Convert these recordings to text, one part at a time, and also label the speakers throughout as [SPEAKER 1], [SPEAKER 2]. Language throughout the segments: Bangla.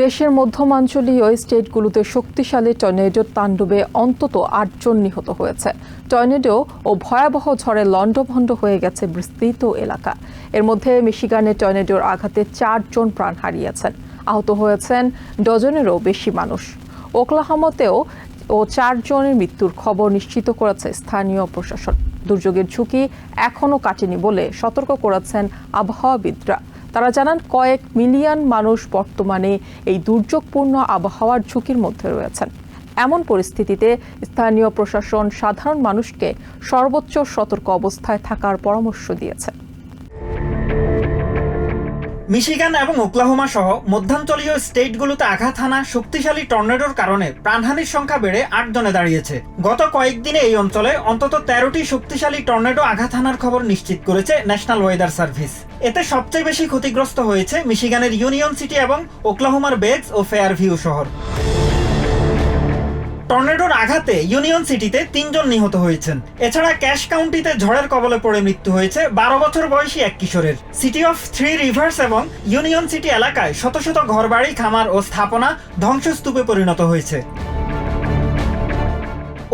[SPEAKER 1] দেশের মধ্যমাঞ্চলীয় স্টেটগুলোতে শক্তিশালী টর্নেডোর তাণ্ডবে অন্তত ৮ জন নিহত হয়েছে। টর্নেডো ও ভয়াবহ ঝড়ে লণ্ডভণ্ড হয়ে গেছে বিস্তৃত এলাকা। এর মধ্যে মিশিগানে টর্নেডোর আঘাতে ৪ জন প্রাণ হারিয়েছেন। আহত হয়েছেন ডজনেরও বেশি মানুষ। ওকলাহোমাতেও ৪ জনের মৃত্যুর খবর নিশ্চিত করেছে স্থানীয় প্রশাসন। দুর্যোগের ঝুঁকি এখনও কাটেনি বলে সতর্ক করেছেন আবহাওয়াবিদরা। তারা জানান কয়েক মিলিয়ন মানুষ বর্তমানে এই দুর্যোগপূর্ণ আবহাওয়ার ঝুঁকির মধ্যে রয়েছেন। এমন পরিস্থিতিতে স্থানীয় প্রশাসন সাধারণ মানুষকে সর্বোচ্চ সতর্ক অবস্থায় থাকার পরামর্শ দিয়েছে।
[SPEAKER 2] মিশিগান এবং ওকলাহোমা সহ মধ্যাঞ্চলীয় স্টেটগুলোতে আঘাত হানা শক্তিশালী টর্নেডোর কারণে প্রাণহানির সংখ্যা বেড়ে ৮ জনে দাঁড়িয়েছে। গত কয়েকদিনে এই অঞ্চলে অন্তত ১৩টি শক্তিশালী টর্নেডো আঘাত হানার খবর নিশ্চিত করেছে ন্যাশনাল ওয়েদার সার্ভিস। এতে সবচেয়ে বেশি ক্ষতিগ্রস্ত হয়েছে মিশিগানের ইউনিয়ন সিটি এবং ওকলাহোমার বেগস ও ফেয়ারভিউ শহর। টর্নেডোর আঘাতে ইউনিয়ন সিটিতে ৩ জন নিহত হয়েছেন। এছাড়া ক্যাশ কাউন্টিতে ঝড়ের কবলে পড়ে মৃত্যু হয়েছে ১২ বছর বয়সী এক কিশোরের। সিটি অফ থ্রি রিভার্স এবং ইউনিয়ন সিটি এলাকায় শত শত ঘরবাড়ি, খামার ও স্থাপনা ধ্বংসস্তূপে পরিণত হয়েছে।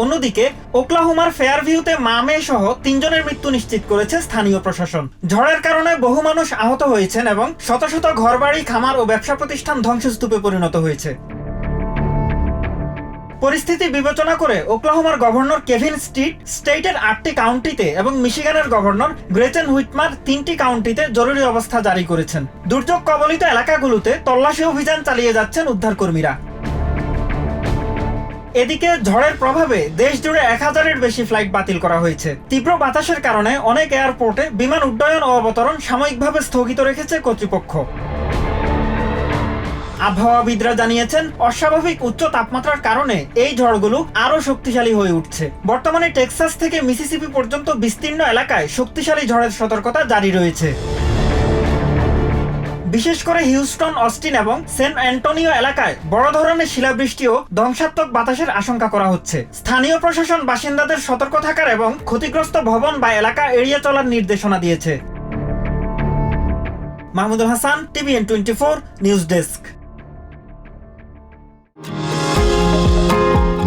[SPEAKER 2] অন্যদিকে ওকলাহোমার ফেয়ারভিউতে মা মেয়ে সহ ৩ জনের মৃত্যু নিশ্চিত করেছে স্থানীয় প্রশাসন। ঝড়ের কারণে বহু মানুষ আহত হয়েছেন এবং শত শত ঘরবাড়ি, খামার ও ব্যবসা প্রতিষ্ঠান ধ্বংসস্তূপে পরিণত হয়েছে। পরিস্থিতি বিবেচনা করে ওকলাহোমার গভর্নর কেভিন স্টিট স্টেটের ৮টি কাউন্টিতে এবং মিশিগানের গভর্নর গ্রেচেন হুইটমার ৩টি কাউন্টিতে জরুরি অবস্থা জারি করেছেন। দুর্যোগ কবলিত এলাকাগুলোতে তল্লাশি অভিযান চালিয়ে যাচ্ছেন উদ্ধারকর্মীরা। এদিকে ঝড়ের প্রভাবে দেশ জুড়ে ১,০০০-এর বেশি ফ্লাইট বাতিল করা হয়েছে। তীব্র বাতাসের কারণে অনেক এয়ারপোর্টে বিমান উড্ডয়ন ও অবতরণ সাময়িকভাবে স্থগিত রেখেছে কর্তৃপক্ষ। আবহাওয়াবিদরা জানিয়েছেন, অস্বাভাবিক উচ্চ তাপমাত্রার কারণে এই ঝড়গুলো আরো শক্তিশালী হয়ে উঠছে। বর্তমানে টেক্সাস থেকে মিসিসিপি পর্যন্ত বিস্তীর্ণ এলাকায় শক্তিশালী ঝড়ের সতর্কতা জারি রয়েছে। বিশেষ করে হিউস্টন, অস্টিন এবং সেন্ট অ্যান্টোনিও এলাকায় বড় ধরনের শিলাবৃষ্টি ও ধ্বংসাত্মক বাতাসের আশঙ্কা করা হচ্ছে। স্থানীয় প্রশাসন বাসিন্দাদের সতর্ক থাকার এবং ক্ষতিগ্রস্ত ভবন বা এলাকা এড়িয়ে চলার নির্দেশনা দিয়েছে। Mahmudul Hasan, TVN 24 news desk.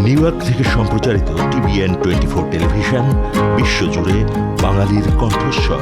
[SPEAKER 3] New York থেকে সম্প্রচারিত TVN 24 টেলিভিশন বিশ্বজুড়ে বাঙালির কণ্ঠস্বর।